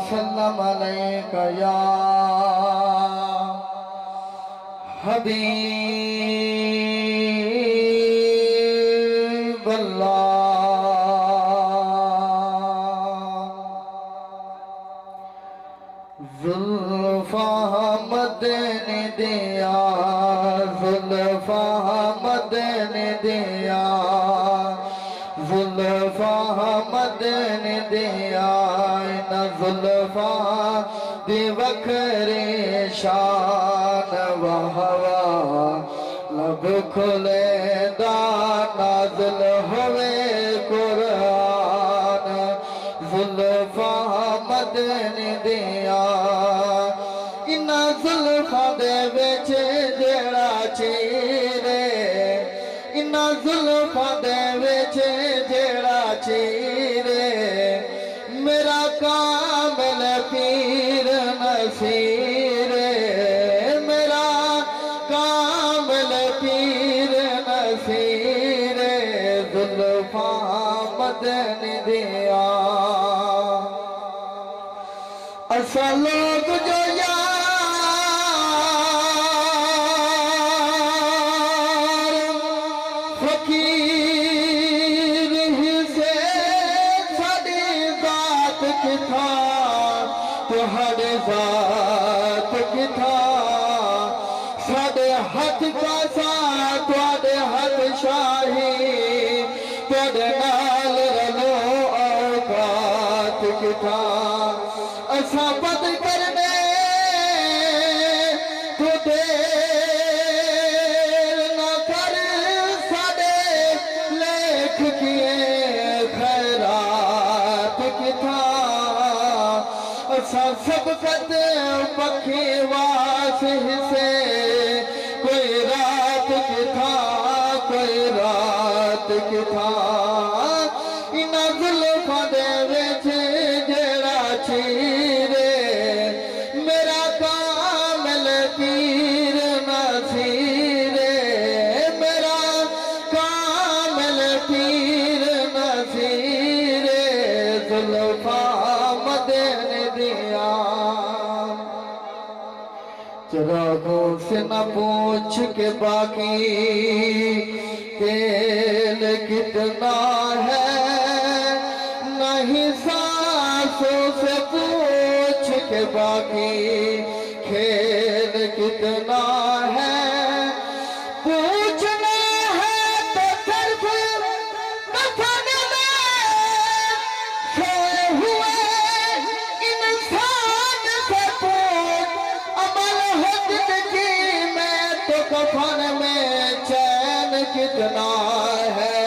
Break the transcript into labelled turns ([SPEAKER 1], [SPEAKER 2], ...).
[SPEAKER 1] وسلم عليك يا حبيب الله زلفا مدنی دیا زلفا مدنی دیا زلفا مدنی دیا ان زلفا دی وکھری شان و ہوا لب کھلے دا نازل ہوئے قرآن زلفا مدنی دیا ان زلفا دے وچ جڑا چیرے ان زلفا دے وچ جڑا چیرے میرا کامل پیر نصیر میرا کامل پیر نصیر زلفا مدنی دیا اسا لوگ جو یار فقیر ہی سے ساڑی ذات کی تھا تہاڑے ذات کی تھا ساڑے ہاتھ کا ساتھ تہاڑے ہاتھ شاہی تہاڑے نال رلو اوقات کی تھا ایسا بد کرنے تو دیر نہ کر ساڑے لکھ کیے خیرات کی تھا ایسا سبقت پکھی واسح سے کوئی رات کی تھا کوئی رات کی تھا ان زلفاں دے وچ جڑا چیرے میرا کامل پیر نصیر میرا کامل پیر نصیر زلفا مدنی دیا چراغوں سے نہ پوچھ کے باقی تیل کتنا ہے نہیں سانسوں سے پوچھ کے باقی کھیل کتنا ہے پوچھنا ہے تو صرف دفن میں سوئے ہوئے انسان سے پوچھ عمل ہو زندگی میں تو کفن میں چین کتنا ہے